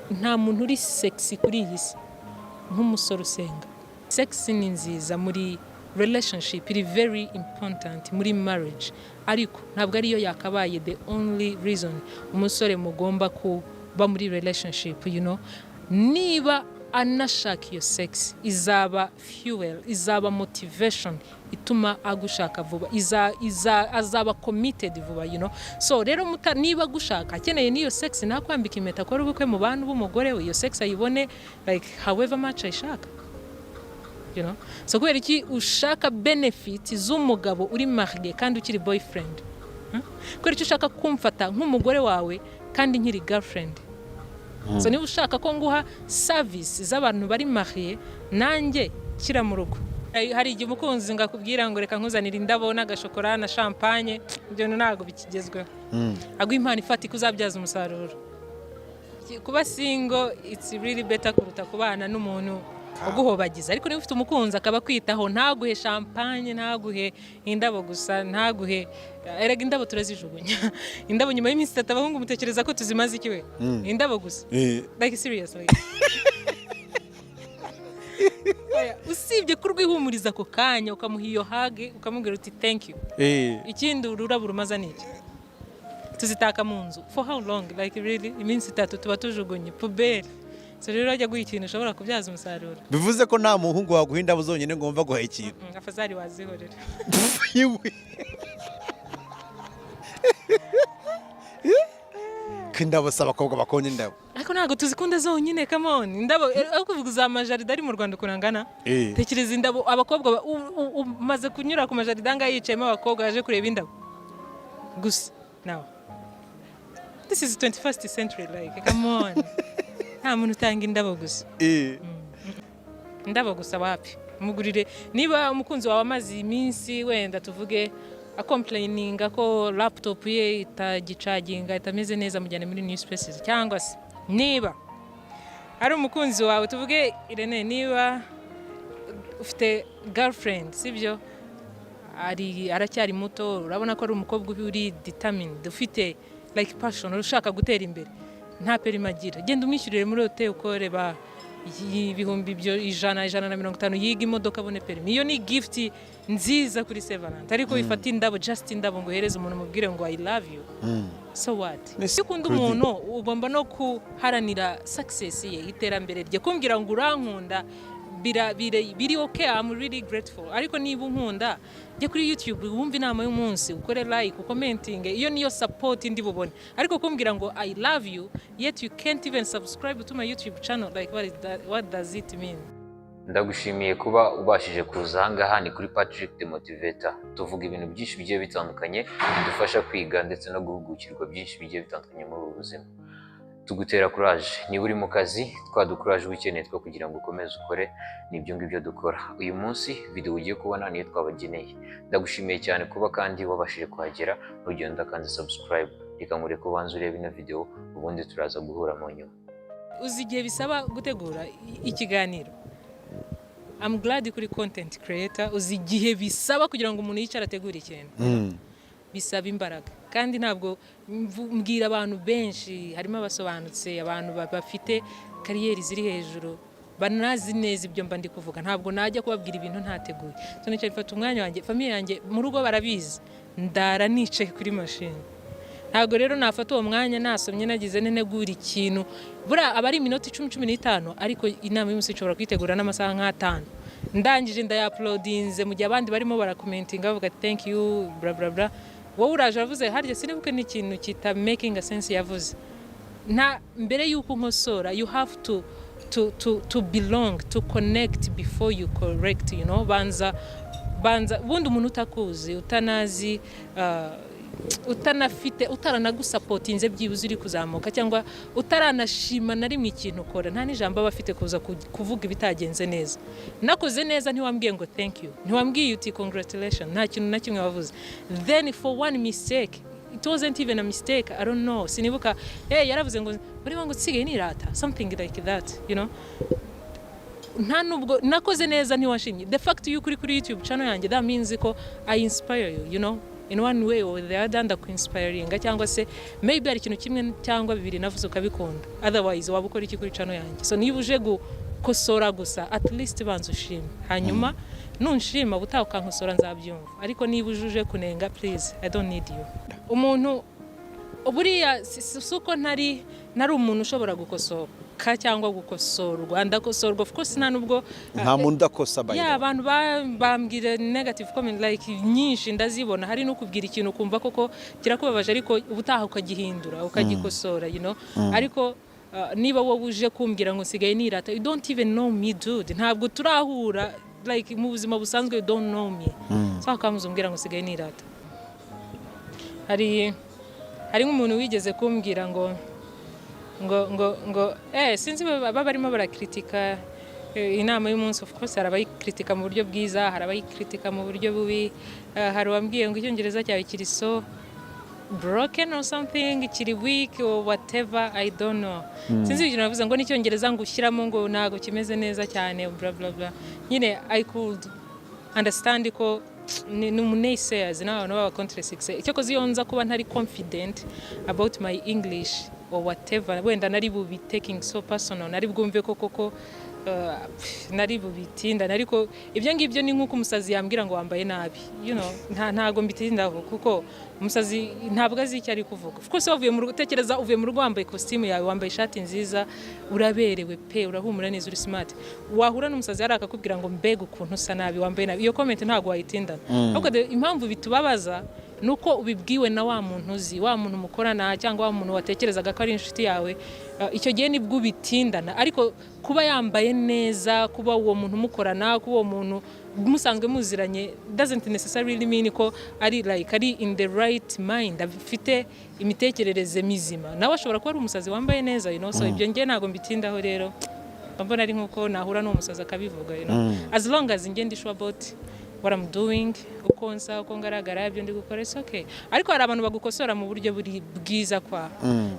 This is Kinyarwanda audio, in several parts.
nta muntu uri sexy kuri iyi si nk'umusore usenga. Sex ni nziza muri relationship, iri very important muri marriage, ariko ntabwo ariyo yakabaye the only reason umusore mugomba kuba muri relationship, you know. Niba anashaka iyo sex, izaba fuel, izaba motivation ituma agushaka vuba, azaba committed vuba, you know. So rero niba gushaka akeneye niyo sex, nakwambika impeta ko ubukwe mu bantu b'umugore we, iyo sex ayibone like however much ayishaka, you know. So kubera iki ushaka benefit z'umugabo uri marié kandi ukiri boyfriend, kubera iki ushaka kumfata nk'umugore wawe kandi nkiri girlfriend. So niba ushaka ko nguha service z'abantu bari marié, nanjye kira mu rugo. Hari igihe umukunzi ngakubwira ngo reka nkuzanira indabo n'agashokora na champagne, ibyo ntago bikigezweho. Agwa impano ifatika uzabyaza umusaruro. Kuba single it's really better kuruta kubana n'umuntu uguhobagiza. Ariko niba ufite umukunzi akaba kwitaho, ntaguhe champagne, ntaguhe indabo gusa, ntaguhe erega indabo turazijugunya. Indabo nyuma y'iminsi 3 abahungu mutekereza ko tuzimaze iki we? Indabo gusa. Like seriously. Usibye kurwihumuriza ko kanya ukamuha iyo hage, ukamubwira uti thank you. Ikindi ururabo rumaza niki? Tuzitaka mu nzu for how long? Like really iminsi 3 tuba tujugunye puberi. So rero ajya guha ikintu ushobora kubyaza umusaruro. Bivuze ko nta muhungu waguha indabo zonyine ngomba guha ikintu. Afazari wazihorera. Kindabo saba abakobwa bakunda indabo. Ariko ntago tuzikunda zonyine, come on. Indabo ariko uvuga za majarida ari mu Rwanda kurangana. Tekereza indabo abakobwa umaze kunyura ku majarida nga yicayemo abakobwa yaje kureba indabo. Gusa now. This is 21st century, like come on. Nta muntu utanga indabo gusa. Indabo gusa wapi? Mugurire niba umukunzi wawe amazi iminsi wenda tuvuge complaininga ko laptop ye itagicaginga, itameze neza, mujyane muri new spaces. Cyangwa se niba ari umukunzi wawe tuvuge Irene, niba ufite girlfriend sibyo, aracyari muto, urabona ko ari umukobwa uri determined, ufite like passion, ushaka gutera imbere, nta perimagira, genda umwishyurire muri hotel ukore ba ibihumbi byo 150 yiga imodoka abone perimi. Iyo ni gift nziza kuri Sevalent. Ariko ifata indabo, just indabo ngo hereze umuntu mubwire ngo I love you. So what? Ukunda umuntu ugomba no kuharanira success ye, iterambere rye, kumbwira ngo urankunda biri okay, I'm really grateful. Ariko niba unkunda je kuri YouTube wumva inama y'umunsi, ukore like, ucommenting, iyo niyo support ndi bubone. Ariko kumbwira ngo I love you yet you can't even subscribe to my YouTube channel, like what does it mean? Ndagushimiye kuba ubashije kuza ahangaha ni kuri Patrick the Motivator. Tuvuga ibintu byinshi bigiye bitandukanye bidufasha kwiga ndetse no guhugukirwa byinshi bigiye bitandukanye mu buzima. Tugutera courage, niba uri mu kazi twaducourage wikeneye two kugira ngo ukomeze ukore nibyo ngibyo dukora. Uyu munsi video ugiye kubona niyo twabageneye. Ndagushimiye cyane kuba kandi wabashije kuhagera, ugenda kandi subscribe, reka ngure kubanza urebe ino video ubundi turaza guhura mu nyuma. Uzigiye bisaba gutegura ikiganiro. I'm glad kuri content creator uzigihe bisaba kugira ngo umuntu yicara ategura ikintu. Bisaba imbaraga kandi ntabwo mbwira abantu benshi, harimo abasobanutse, abantu bafite kariyeri ziri hejuru, banazi neza ibyo mba ndi kuvuga. Ntabwo najya kubabwira ibintu ntateguye. So nicyo bifata umwanya wanjye, famille yanjye mu rugo barabizi, ndara nicaye kuri machine. Ntabwo rero nafata uwo mwanya nasomye nagize nenegura ikintu. Bura abari iminota 10-15, ariko inama y'umunsi nshobora kwitegura n'amasaha nk'5. Ndangije ndayuploadinze mu gihe abandi barimo barakomentinga bavuga thank you bla bla bla. Wowe uraje avuze harya sinibuke n'ikintu kita making a sense yavuze. Nta mbere yuko nkosora, you have to belong, to connect before you correct, you know. Banza bundi umuntu utakuzi, utanazi, utanafite, utaranagusapotinze byibuze uri kuzamuka, cyangwa utaranashima na rimwe ikintu ukora, nta n'ijambo bafite kuza kuvuga ibitagenze neza. Nakoze neza ntiwambwiye ngo thank you, ntiwambwiye uti congratulations, nta kintu na kimwe wavuze. Then for one mistake, it wasn't even a mistake, I don't know, sinibuka yaravuze ngo bari ngo tsigaye nirata, something like that, you know. Nta nubwo nakoze neza ntiwashimye. The fact you kuri YouTube channel yanjye, that means ko I inspire you, you know. in one way or the other ndakwinspiringa cyangwa se maybe hari ikintu kimwe cyangwa bibiri navuze ukabikunda, otherwise waba ukora iki kuri channel yanjye. So niba uje gukosora gusa at least banza ushime, hanyuma nunshima butaha ukankosora nzabyumva, ariko niba uje kunenga please I don't need you. Umuntu buriya suko ntari umuntu ushobora gukosoka cyangwa gukosorwa, ndakosorwa of course nta nubwo nta muntu udakosa by abantu bambwira negative comment like nyinshi ndazibona, hari no kubwira ikintu kumva koko kirakubabaje ariko ubutaha ukagihindura ukagikosora, you know. Ariko niba wowe uje kumbwira ngo sigaye nirata, you don't even know me dude, ntabwo turahura like mu buzima busanzwe, you don't know me. So akamuzumbwira ngo sigaye nirata. Hari nk'umuntu wigeze kumbwira ngo sinzi baba barimo barakritika inama y'umunsi. Of course hari abayikritika mu buryo bwiza, hari abayikritika mu buryo bubi. Hari wambwiye ngo icyongereza cyawe kiri so broken or something, kiri weak or whatever, I don't know. Sinzi ibintu navuze ngo n'icyongereza ngo ushyiramo ngo ntago kimeze neza cyane bla bla bla. Nyine I could understand ko ni umunaysays n'abantu baba contrasix. Icyo kozi yonza kuba ntari confident about my English or whatever, wenda nari bubi taking so personal, nari bwumve koko nari bubitinda, ariko ibyo ngibyo ni nk'uko umusazi yambwira ngo wambaye nabi, you know. Ntago mbitindaho kuko umusazi ntabwo azi icyo ari kuvuga. Of course wavuye mu gutekereza, uvuye mu rugo wambaye costume yawe, wambaye ishati nziza, uraberewe pe, urahumura neza, uri smart. Wahura n'umusazi yari akakubwira ngo mbega ukuntu usa nabi, wambaye nabi, iyo comment ntago wayitindana. Ahubwo impamvu bitubabaza nuko ubibwiwe na wa muntu uzi, wa muntu mukorana cyangwa wa muntu watekerezaga ko ari inshuti yawe, icyo gihe nibwo ubitindana. Ariko kuba yambaye neza, kuba uwo muntu mukorana, kuba uwo muntu musanzwe muziranye doesn't necessarily mean ko ari like ari in the right mind, afite imitekerereze mizima. Nawe ashobora kuba ari umusazi wambaye neza, you know. So ibyo ngiye ntago mbitindaho rero, mbona ari nkuko nahura n'umusazi akabivuga, you know. As long as ngiye ndi sure about what I'm doing, uko nsa, uko ngaragara, ibyo ndi gukora, it's okay. Ariko hari abantu bagukosora mu buryo buri bwiza kwa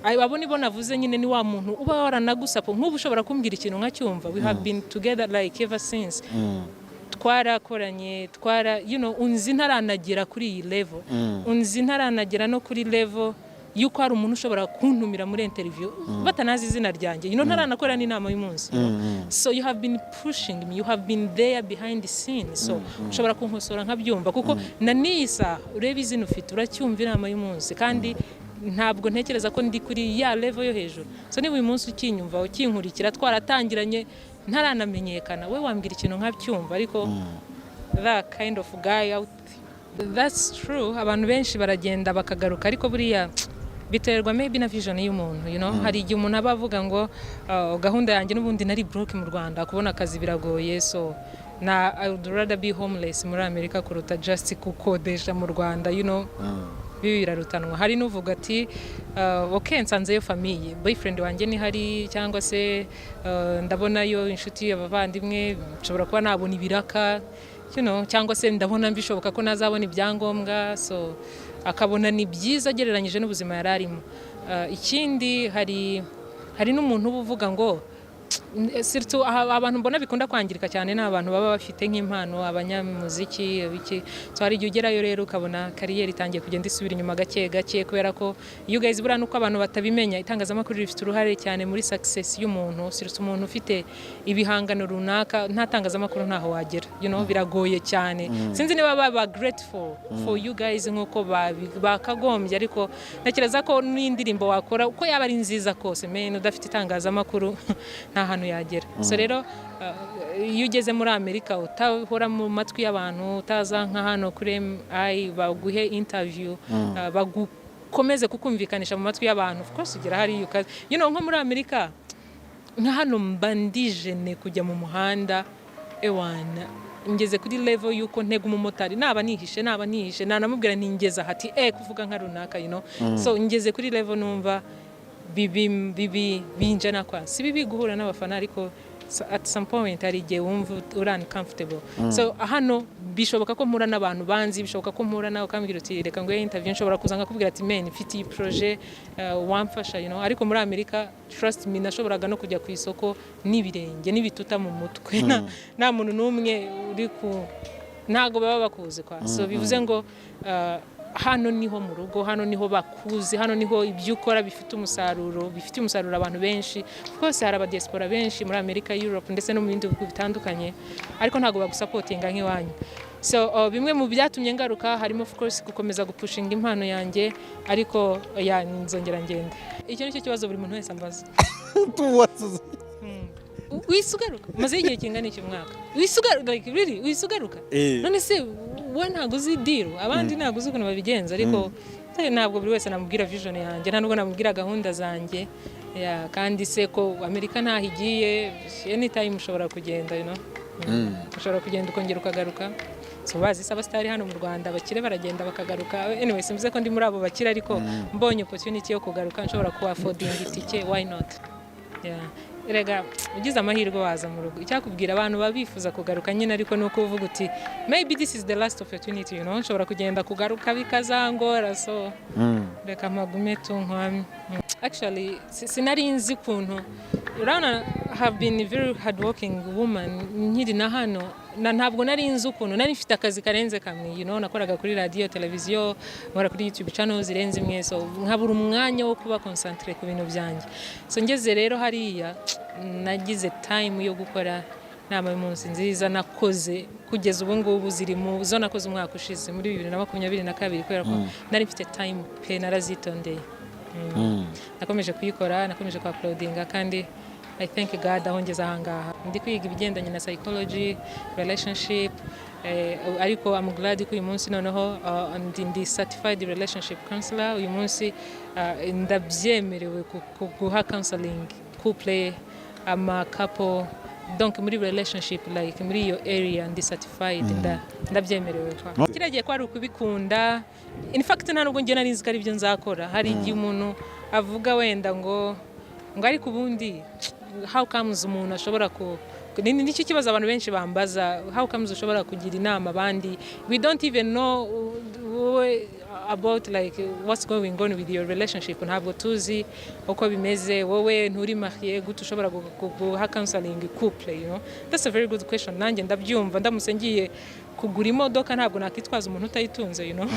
abo nibo navuze nyine, ni wa muntu uba waranagusapo nk'ubu ushobora kumbwira ikintu nkacyumva. We have been together like ever since. Twarakoranye, you know, unzi ntaranagera kuri iyi level, unzi ntaranagera no kuri level yuko hari umuntu ushobora kuntumira muri interview batanazi izina ryanjye, you know, ntaranakora n'inama y'umunsi. So you have been pushing me, you have been there behind the scenes. So ushobora kunkosora nkabyumva kuko na nisa ureba izina ufite uracyumva inama y'umunsi, kandi ntabwo ntekereza ko ndi kuri ya level yo hejuru. So niba uyu munsi ukinyumva ukinkurikira, twaratangiranye ntaranamenyekana, we wambwira ikintu nkabyumva, ariko that kind of guy out. That's true. Abantu benshi baragenda bakagaruka, ariko buriya biterwa maybe na vision y'umuntu, you know. Hari igihe umuntu aba avuga ngo gahunda yanjye n'ubundi nari broke mu Rwanda, kubona akazi biragoye, so I would rather be homeless muri Amerika kuruta just kukodesha mu Rwanda, you know. Birarutanwa. Hari n'uvuga ati okay, nsanzeyo famille, boyfriend wanjye ni hari, cyangwa se ndabonayo inshuti y'abavandimwe, nshobora kuba nabona ibiraka, you know, cyangwa se ndabona mbishoboka ko nazabona ibyangombwa. So akabona ni byiza agereranyije n'ubuzima yararimo. Ikindi hari n'umuntu uvuga ngo surtout abantu mbona bikunda kwangirika cyane n'abantu baba bafite nk'impano, abanyamuziki biki. So hari igihe ugerayo rero ukabona kariyeri itangiye kugenda isubira inyuma gake gake, kubera ko you guys buriya nuko abantu batabimenya, itangazamakuru rifite uruhare cyane muri success y'umuntu. Surtout umuntu ufite ibihangano runaka, nta tangazamakuru ntaho wagera, you know, biragoye cyane. Sinzi niba baba grateful for you guys nkuko bakagombye, ariko ntekereza ko n'indirimbo wakora uko yaba ari nziza kose, men udafite itangazamakuru nta hantu yagera. So rero iyo ugeze muri Amerika utahora mu matwi y'abantu, utaza nka hano kuri baguhe interview, bagukomeze kukumvikanisha mu matwi y'abantu, of course ugera hari you know, nko muri Amerika nka hano mbandijene kujya mu muhanda ewana, ngeze kuri level yuko ntega umumotari naba nihishe nanamubwira ntingeza hati kuvuga nka runaka, you know. So ngeze kuri level numva bibi binjana kwa si bibi guhura n'abafana, ariko at some point hari igihe wumva uri uncomfortable. So hano bishoboka ko mpura n'abantu banzi, bishoboka ko mpura nawe ukambwira uti reka ngo interview, nshobora kuzanga kubwira ati men mfite iyi projet wamfasha, you know. Ariko muri Amerika trust me, nashoboraga no kujya ku isoko n'ibirenge n'ibituta mu mutwe, nta muntu n'umwe uri ku, ntago baba bakuzi kwa. So bivuze ngo hano niho mu rugo, hano niho bakuzi, hano niho ibyo ukora bifite umusaruro abantu benshi. Rwose hari abadiaspora benshi muri Amerika, Europe ndetse no mu bindi bihugu bitandukanye, ariko ntabwo bagusapotinga nk'iwanyu. So bimwe mu byatumye ngaruka harimo of course gukomeza gupushinga impano yanjye, ariko nzongera ngenda. Icyo nicyo kibazo buri muntu wese ambaza. Wisugaruka maze igihe kingana iki mwaka? Wisugaruka like really wisugaruka? None se we ntabwo uzi deal, abandi ntabwo uzi ukuntu babigenza, ariko ntabwo buri wese namubwira vision yanjye, nta nubwo namubwira gahunda zanjye. Kandi se ko Amerika ntaho igiye, anytime ushobora kugenda, you know. Ushobora kugenda ukongera ukagaruka. So bazi abasitari hano mu Rwanda bakire baragenda bakagaruka. Anyway, simvuze ko ndi muri abo bakire, ariko mbonye opportunity yo kugaruka nshobora ku affording itike, why not? Erega ugize amahirwe waza mu rugo. Icyakubwira abantu babifuza kugaruka nyine, ariko nuko uvuga uti maybe this is the last opportunity, you know, nshobora kugenda kugaruka bikazangora, so reka magume tunkwami. Actually sinari nzi kuntu urana have been a very hardworking woman nkiri na hano, ntabwo nari nzi ukuntu nari mfite akazi karenze kamwe, you know, nakoraga kuri radio, televiziyo, nkora kuri YouTube channel zirenze imwe, so nkabura umwanya wo kuba concentrate ku bintu byanjye. So ngeze rero hariya nagize time yo gukora nama y'umunsi nziza nakoze kugeza ubu ngubu ziri mu zo nakoze umwaka ushize muri 2022, kubera ko nari mfite time pe narazitondeye. Nakomeje kuyikora, nakomeje ku uploadinga, kandi I thank God aho ngeze ahangaha. Ndi kwiga ibigendanye na psychology, relationship, ariko I'm glad ko uyu munsi noneho ndi certified relationship counselor. Uyu munsi ndabyemerewe guha counseling couple, couple, donc muri relationship like muri iyo area ndi certified, ndabyemerewe kwa. Kiragiye ko ari ukubikunda. In fact nta nubwo ngiye nari nzi ko ari byo nzakora. Hari igihe umuntu avuga wenda ngo ariko ubundi how comes umuntu ashobora nicyo kibazo abantu benshi bambaza, how comes ushobora kugira inama abandi, we don't even know about like what's going on with your relationship, ntabwo tuzi uko bimeze, wowe nturi marié gute ushobora guha counseling couple, you know. That's a very good question. Nanjye ndabyumva, ndamutse ngiye kugura imodoka ntabwo nakitwaza umuntu utayitunze, you know.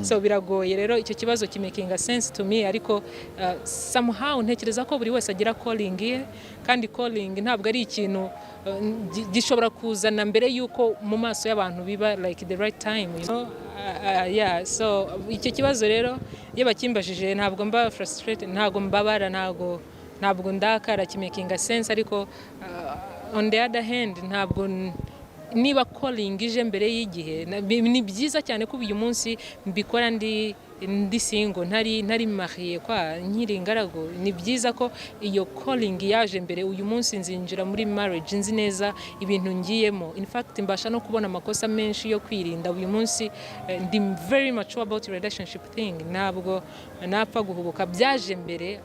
So biragoye rero, icyo kibazo kimaking a sense to me, ariko somehow ntekereza ko buri wese agira calling ye, kandi calling ntabwo ari ikintu gishobora kuzana mbere yuko mu maso y'abantu biba like the right time, you know. So icyo kibazo rero iyo bakimbajije ntabwo mba frustrated, ntabwo mbabara, ntabwo ndakara, kimaking a sense, ariko on the other hand ntabwo niba calling ije mbere y'igihe ni byiza cyane ko uyu munsi mbikora ndi single, ntari marié kwa nkiri ingarago. Ni byiza ko iyo calling yaje mbere. Uyu munsi nzinjira muri marriage nzi neza ibintu ngiyemo, in fact mbasha no kubona amakosa menshi yo kwirinda. Uyu munsi ndi very mature about relationship thing, ntabwo napfa guhubuka, byaje mbere.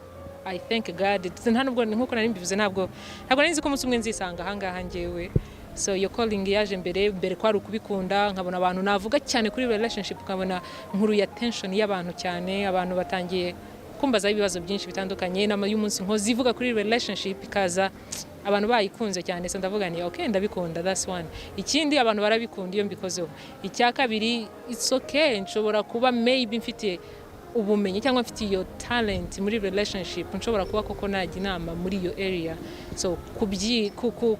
I thank God. Nta nubwo nkuko nari mbivuze, ntabwo nari nzi ko umunsi umwe nzisanga ahangaha njyewe. So your calling yaje mbere kwari ukubikunda, nkabona abantu navuga cyane kuri relationship, nkabona nkuru ya tension y'abantu cyane, abantu batangiye kumbaza ibibazo byinshi bitandukanye. Nama y'umunsi nko zivuga kuri relationship ikaza abantu bayikunze cyane, so ndavuga ni okay, ndabikunda, that's one. Ikindi abantu barabikunda iyo mbikozeho. Icya kabiri, it's okay, nshobora kuba maybe mfite ubumenyi cyangwa mfite iyo talent muri relationship, nshobora kuba koko najya inama muri iyo area. So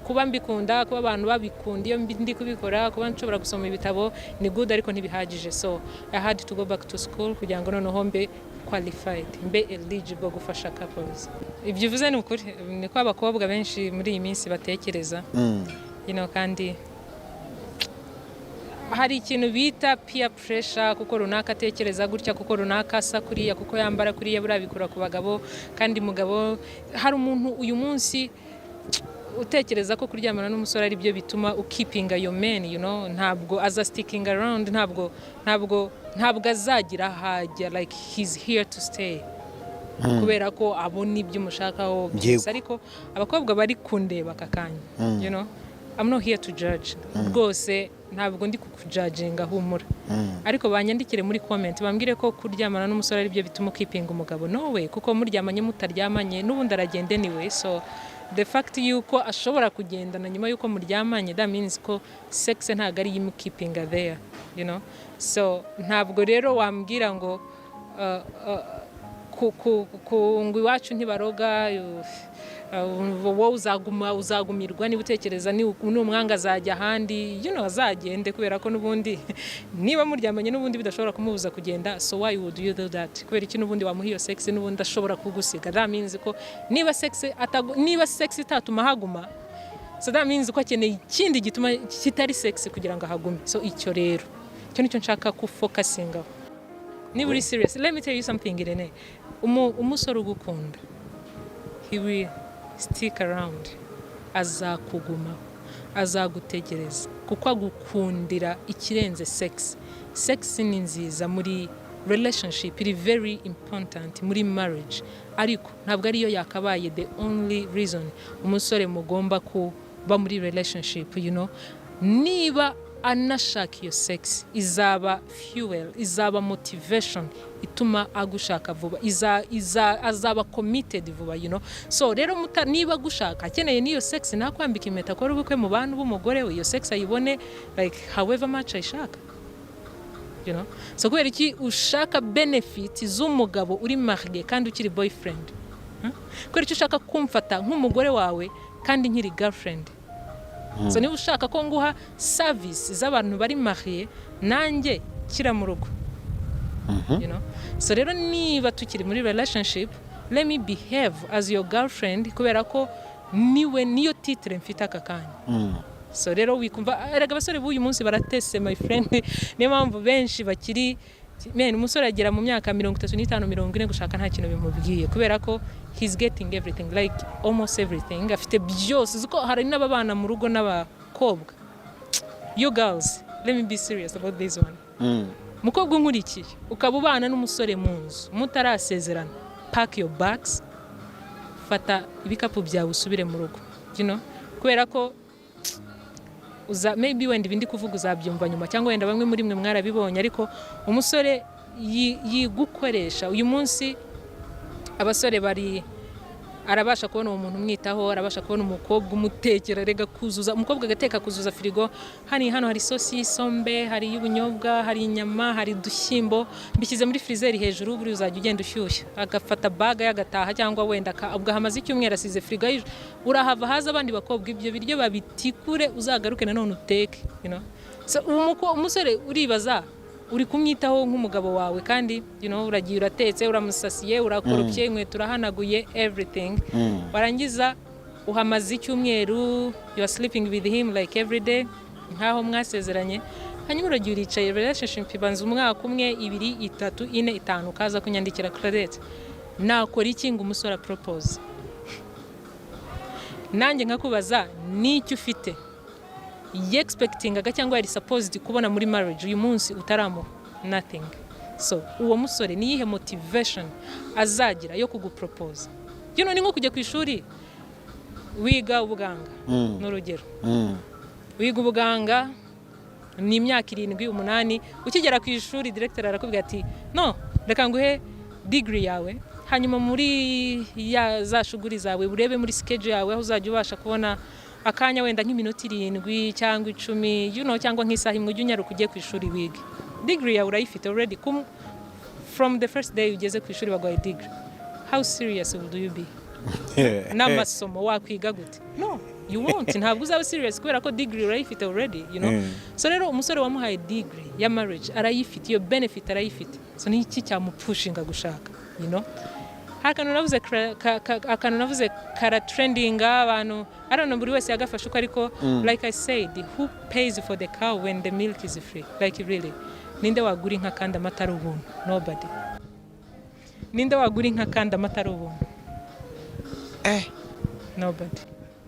kuba mbikunda, kuba abantu babikunda iyo ndi kubikora, kuba nshobora gusoma ibitabo ni good, ariko ntibihagije. So I had to go back to school kugira ngo noneho mbe qualified, mbe eligible gufasha couples. Ibyo uvuze ni ukuri, niko abakobwa benshi muri iyi minsi batekereza, you know. Kandi hari ikintu bita peer pressure, kuko runaka atekereza gutya, kuko runaka asa kuriya, kuko yambara kuriya, burabikura ku bagabo. Kandi mugabo, hari umuntu uyu munsi utekereza ko kuryamana n'umusore ari byo bituma ukipinga your man, you know. Ntabwo aza sticking around, ntabwo azagira hajya, like he's here to stay, kubera ko abona ibyo umushakaho byose. Ariko abakobwa bari kundeba akakanya, you know, I'm not here to judge. Rwose ntabwo ndi kukujudginga, humura. Ariko banyandikire muri comment bambwire ko kuryamana n'umusore ari byo bituma ukipinga umugabo. No way, kuko muryamanye mutaryamanye n'ubundi aragenda anyway. So the fact yuko ashobora kugendana nyuma yuko muryamanye, that means ko sex ntago ari yimu keeping there, you know. So ntabwo rero wambwira ngo ngo iwacu ntibaroga, wowe uzagumirwa niba utekereza n'umwanga azajya ahandi, you know, azagende kubera ko n'ubundi niba muryamanye n'ubundi bidashobora kumubuza kugenda, so why would you do that? Kubera iki n'ubundi wamuha iyo sex n'ubundi ashobora kugusiga? That means ko niba sex itatuma haguma, so that means ko akeneye ikindi gituma kitari sex kugira ngo hagume. So icyo rero cyo nicyo nshaka ku focusingaho. Niba uri serious, let me tell you something, Irene. Umusore ugukunda, he will stick around, azakuguma, azagutegereza kuko agukundira ikirenze sex. Sex ni nziza muri relationship, iri very important muri marriage, ariko ntabwo ariyo yakabaye the only reason umusore mugomba kuba muri relationship, you know. Niba anashaka iyo sex, izaba fuel, izaba motivation ituma agushaka vuba, azaba committed vuba, you know. So rero niba gushaka akeneye niyo sex, nakwambika impeta akora ubukwe mu bantu b'umugore we, iyo sex ayibone like however much ayishaka, you know. So kubera iki ushaka benefit z'umugabo uri marié kandi ukiri boyfriend? Kubera iki ushaka kumfata nk'umugore wawe kandi nkiri girlfriend? So niba ushaka ko nguha service z'abantu bari marié, nanjye kira mu rugo, you know. So rero niba tukiri muri relationship, let me behave as your girlfriend kubera ko niyo titre mfite aka kanya. So rero wikumva erega abasore b'uyu munsi baratese my friend, niyo mpamvu benshi bakiri umusore agera mu myaka 35 40 gushaka nta kintu bimubwiye kubera ko he's getting everything, like almost everything, afite byose. Zuko hari n'ababana mu rugo n'abakobwa. You girls, let me be serious about this one. Mukobwa nkurikiye ukaba ubana n'umusore mu nzu mutarasezerana, pack your bags, fata ibikapu byawe usubire mu rugo, you know. Kubera ko maybe wenda ibindi kuvuga uzabyumva nyuma, cyangwa wenda bamwe muri mwe mwarabibonye, ariko umusore yigukoresha uyu munsi. Abasore arabasha kubona umuntu umwitaho, arabasha kubona umukobwa umutekera, rega kuzuza umukobwa agateka kuzuza firigo, hano hari sosi y'isombe, hari y'ubunyobwa, hari inyama, hari dushyimbo, mbishyize muri freezer hejuru, buri uzajya ugenda ushyushya, agafata baga yagataha, cyangwa wenda ubwahamaze icyumweru asize firigo, urahava haza abandi bakobwa ibyo biryo babitikure, uzagaruke nanone uteke, you know. So umusore uribaza uri kumwitaho nk'umugabo wawe, kandi you know uragiye uratetse, uramusasiye, urakoropye, inkweto urahanaguye, everything. Warangiza uhamaze icyumweru, you are sleeping with him like every day nkaho mwasezeranye, hanyuma uragiye uricaye, relationship ibanza umwaka umwe, 2 3 4 5, kaza kunyandikira Claudette, nakora iki ngo umusore propose? Nanjye nkakubaza n'icyo ufite expecting cyangwa yari supposed kubona muri marriage uyu munsi utaramo nothing. So uwo musore ni yihe motivation azagira yo kugupropose? You know, ni nko kujya ku ishuri wiga ubuganga, n'urugero wiga ubuganga ni imyaka 7 8, ukigera ku ishuri director arakubwira ati no, reka nguhe degree yawe, hanyuma muri za shuguri zawe urebe muri schedule yawe aho uzajya ubasha kubona akanya wenda nk'iminota 7 cyangwa 10, you know, cyangwa nk'isaha imwe ujya unyaruka ugiye ku ishuri wiga. Degree yawe urayifite already, from the first day ugeze ku ishuri baguhaye degree. How serious will you be? N'amasomo wakwiga gute? No, you won't. Ntabwo uzaba serious kubera ko degree urayifite already, you know. So rero umusore wamuhaye degree ya marriage arayifite, iyo benefit arayifite. So ni iki cyamupushinga gushaka, you know. Akantu navuze kara trending abantu, I don't know, buri wese yagafasha uko, ariko like I said, who pays for the cow when the milk is free? Like really, ninde wagura inka kandi amata ari ubuntu? Nobody. Ninde wagura inka kandi amata ari ubuntu? Nobody.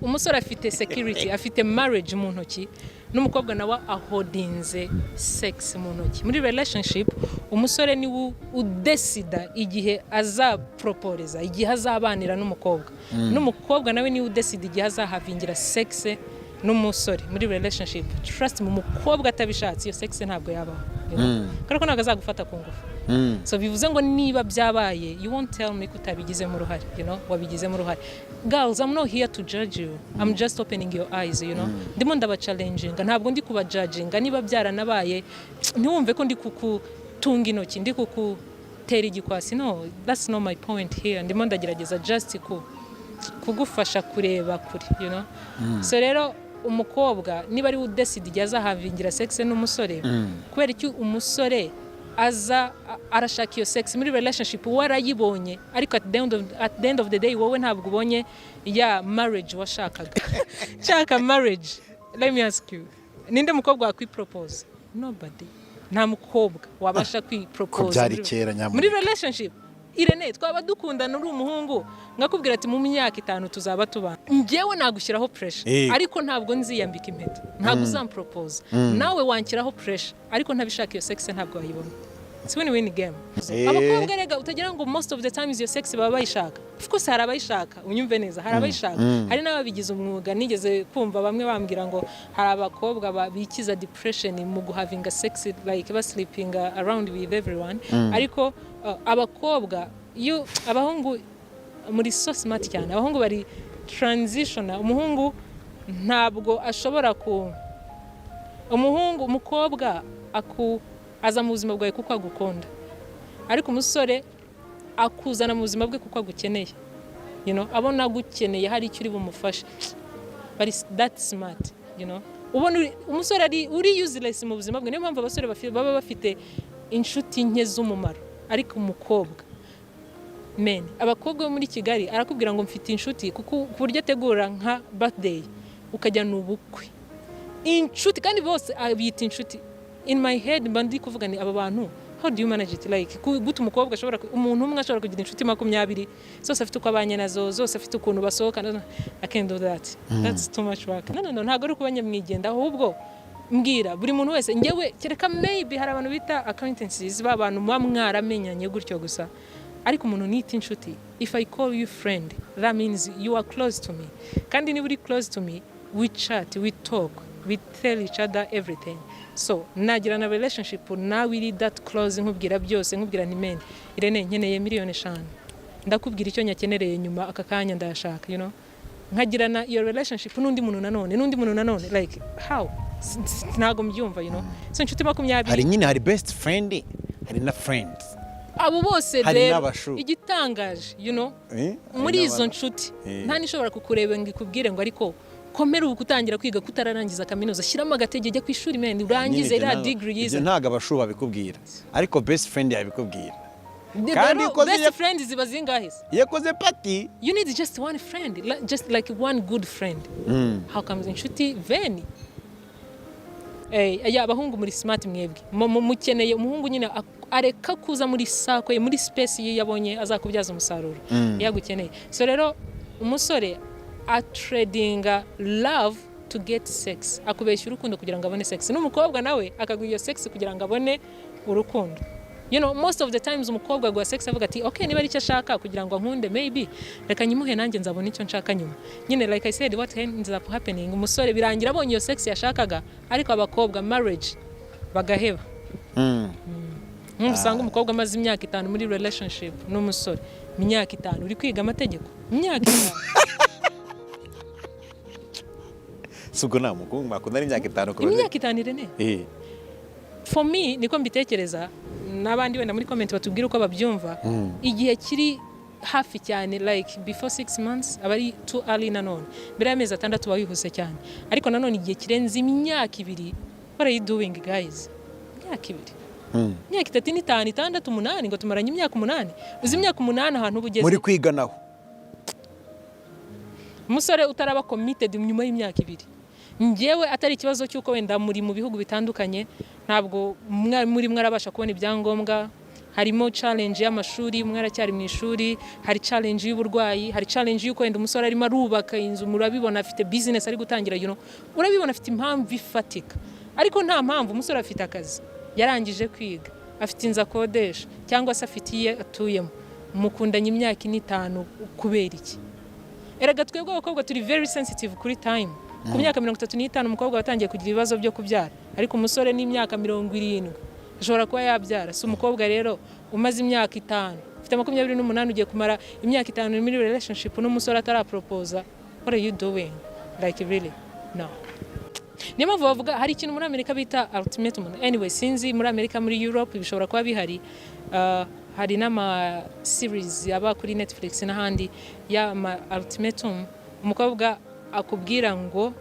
Umusore afite security, afite marriage mu ntoki, n'umukobwa nawe ahodinze sex mu ntoki. Muri relationship umusore ni udesida igihe azapropose, igihe azabanira n'umukobwa, n'umukobwa nawe ni udesida igihe azahavingira sex n'umusore muri relationship. Trust mu mukobwa atabishatse iyo sex ntabwo yabaho, kuko ntabwo azagufata ku ngufu. so bivuze ngo niba byabaye you won't tell me ko utabigizemo uruhare, you know, wabigizemo uruhare. Girls, I'm not here to judge you, I'm just opening your eyes, you know. Ndimo ndaba challenginga, ntabwo ndi kuba judginga. Niba byaranabaye ntiwumve ko ndi kukutunga intoki, ndi kukutera igikwasi. No, that's not my point here. Ndimo ndagerageza just kugufasha kureba kuri, you know. So rero umukobwa niba ari udecide yaza havingira sex n'umusore, kubera iki umusore aza arashaka iyo sex muri relationship warayibonye, ariko at the end of the day wowe ntabwo ubonye ya marriage washakaga. Chaka marriage, let me ask you, ninde mukobwa wakwipropose? Nobody. Nta mukobwa wabasha kwipropose muri relationship. Irene, twaba dukundana uri umuhungu ngakubwira ati mu myaka 5 tuzaba tubana, njyewe nagushyiraho pressure ariko ntabwo nziyambika impeta, ntabwo uzampropose. Nawe wanshyiraho pressure ariko ntabishaka iyo sex ntabwo wayibona. It's win-win game. Abakobwa rega utagira ngo most of the times your sex baba bayishaka. Of course hari abayishaka, unyumve neza, hari abayishaka. Hari n'ababigize umwuga. Nigeze kumva bamwe bambwira ngo hari abakobwa babikiza depression mu guhavinga sex, like ba sleeping around with everyone. Ariko abakobwa abahungu muri so smart cyane, abahungu bari transitional. Umuhungu ntabwo ashobora umukobwa aza mu buzima bwawe kuko agukunda, ariko umusore akuzana mu buzima bwe kuko agukeneye, you know, abona agukeneye hari icyo uri bumufashe. But that smart, you know, ubona umusore uri useless mu buzima bwe. Niyo mpamvu abasore baba bafite inshuti nke z'umumaro. Ariko umukobwa abakobwa bo muri Kigali arakubwira ngo mfite inshuti kuko buryo ategura nka birthday ukajya n'ubukwe, inshuti kandi bose abita inshuti. In my head bandi kuvuga ni aba bantu, how do you manage it? Like guta umukobwa ashobora umuntu umwe ashobora kugira inshuti 20 zose afite uko abanye nazo, zose afite ukuntu basohoka. I can't do that. That's too much work. No, ntago ari kubanya mwigenda, ahubwo mbwira buri muntu wese. Ngewe kereka maybe hari abantu bita acquaintances, abantu mwamenyanye gutyo gusa, ariko umuntu nita inshuti. If I call you friend, that means you are close to me. Kandi niba uri close to me, we chat, we talk, we tell each other everything. So nagira na relationship nawe iri that close, nkubwira byose, nkubwira nti men Irene nkeneye miliyoni 5, ndakubwira icyo nyakenereye nyuma aka kanya ndashaka, you know. Nkagira na iyo relationship n'undi muntu nanone, like how ntago mbyumva, you know. So inshuti 20 hari nyine, hari best friend, hari na friends, abo bose rero igitangaje, you know, muri izo nshuti nta nishobora kukureba ngo ikubwire ngo ariko komera ubu kutangira kwiga kutararangiza kaminuza, shyiramo agatege jya kwishuri men urangize ira degree yize. Ntago abashuba bikubwira, ariko best friend yabikubwira. Kandi best friend ziba zingahe? Yakoze party, you need just one friend, just like one good friend. How comes inshuti veni? Abahungu muri smart mwebwe mukeneye umuhungu nyine areka kuza muri sako muri space ye yabonye azakubyaza umusaruro yagukeneye. So rero umusore tradinga love to get sex, akubeshya urukundo kugira ngo abone sex, n'umukobwa nawe akaguha iyo sex kugira ngo abone urukundo. You know, most of the times umukobwa agwa sex avuga ati okay, niba ari cyo ashaka kugira ngo nkunde, maybe reka nyimuhe nanjye nzabona icyo nshaka nyuma. Nyine like I said, what ends up happening, umusore birangira abonye iyo sex yashakaga, ariko abakobwa marriage bagaheba. Usanga umukobwa amaze imyaka 5 muri relationship n'umusore, imyaka 5 uri kwiga amategeko, imyaka 5. Sugo na mukungu makunda imyaka 5 ko imyaka 5 Irene. For me niko mbitekereza, n'abandi wenda muri comment batubwira uko babyumva. Igihe kiri hafi cyane, like before 6 months abari too early nanone, mbere y'amezi 6 wayihuse cyane, ariko nanone igihe kirenze imyaka 2. What are you doing guys? Imyaka 2, imyaka 3, 5, 6, 8 ngo tumaranye imyaka 8. Uzi imyaka 8 ahantu bugeze muri kwiga naho, umusore utaraba committed nyuma y'imyaka 2. Ngewe atari ikibazo cyuko wenda muri mu bihugu bitandukanye, ntabwo muri mwarabasha kubona ibyangombwa, harimo challenge y'amashuri, mwaracyari mu ishuri, hari challenge y'uburwayi, hari challenge y'uko wenda umusore arimo arubaka inzu, murabibona afite business ari gutangira, you know, urabibona afite impamvu ifatika. Ariko nta mpamvu umusore afite akazi, yarangije kwiga, afite inzu akodesha cyangwa se afite iye atuyemo, mukundanye imyaka 5 kubera iki? Erega twebwe abakobwa turi very sensitive kuri time. Ku myaka 35 umukobwa watangiye kugira ibibazo byo kubyara, ariko umusore ni imyaka 70 ashobora kuba yabyara. Si umukobwa rero umaze imyaka 5 ufite 28 ugiye kumara imyaka 5 muri relationship n'umusore ataraproposa. What are you doing? Like really? No. Niyo mpamvu bavuga hari ikintu muri Amerika bita ultimatum. Anyway, sinzi muri Amerika, muri Europe bishobora kuba bihari. Hari n'ama series yaba kuri Netflix n'ahandi ya ultimatum. Umukobwa akubwira ngo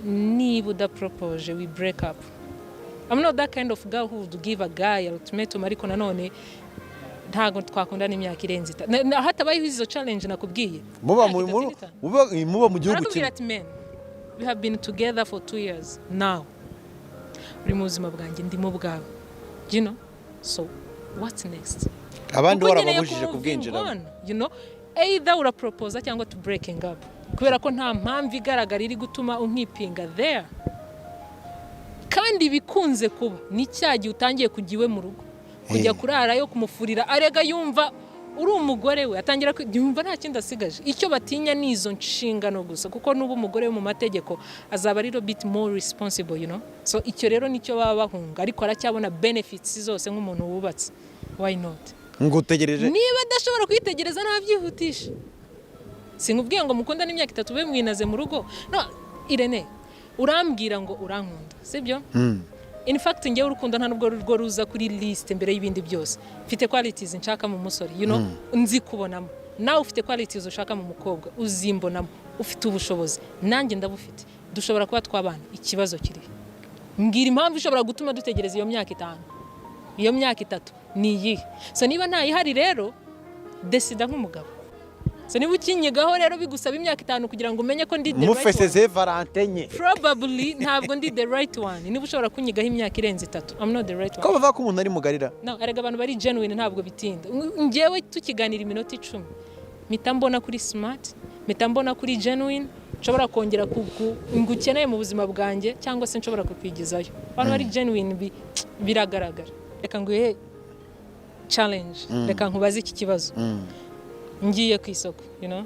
niba udapropose we break up. I'm not that kind of girl who would give a guy ultimatum, ariko nanone ntago twakundana imyaka irenze hatabayeho izo challenge nakubwiye. muba mu gihugu kimwe. We have been together for 2 years now. Uri mu buzima bwanjye ndimo bwawe. You know? So what's next? Abandi warababujije kubwinjira. You know? Either ura propose cyangwa to breaking up. Kubera ko nta mpamvu igaragara iri gutuma unkipinga there. Kandi bikunze kuba ni cyagiye utangiye kugiwe mu rugo. Kujya kurara yo kumufurira arega yumva uri umugore we atangira yumva nta kindi asigaje. Icyo batinya ni izo nshingano gusa kuko nubu umugore we mu mategeko azaba ari a bit more responsible, you know. So icyo rero nicyo baba bahunga, ariko aracyabona benefits zose nk'umuntu wubatse. Why not? Ngutegereje. Niba adashobora kwitegereza nabyihutisha. Sinkubwiye ngo mukundane imyaka 3 be mwinaze mu rugo. No, Irene, urambwira ngo urankunda, sibyo? In fact ngewe urukundo nta nubwo rwo ruza kuri list mbere y'ibindi byose. Mfite qualities nshaka mu musore, you know, nzi kubonamo. Nawe ufite qualities ushaka mu mukobwa, uzimbonamo, ufite ubushobozi. Nanjye ndabufite. Dushobora kuba twabana, ikibazo kiri. Mbwira impamvu ishobora gutuma dutegereza iyo myaka 5. Iyo myaka 3 ni iyi. So niba nta ihari rero, decide nk'umugabo. So niba ukinyigaho rero bigusaba imyaka 5 kugira ngo umenye ko ndi the right one. Mufeseze Valentin. Probably ntabwo ndi the right one. Niba ushobora kunyigaho imyaka irenze 3, I'm not the right one. Ko bava ko umuntu ari mugarira. No, arega abantu bari genuine ntabwo bitinda. Ngewe tukiganira iminota 10. Mpita mbona kuri smart, mpita mbona kuri genuine, nshobora kongera ngukeneye mu buzima bwanjye cyangwa se nshobora kukwigizayo. Abantu bari genuine biragaragara. Reka nguhe challenge. Reka nkubaze iki kibazo. Ngiye ku isoko, you know.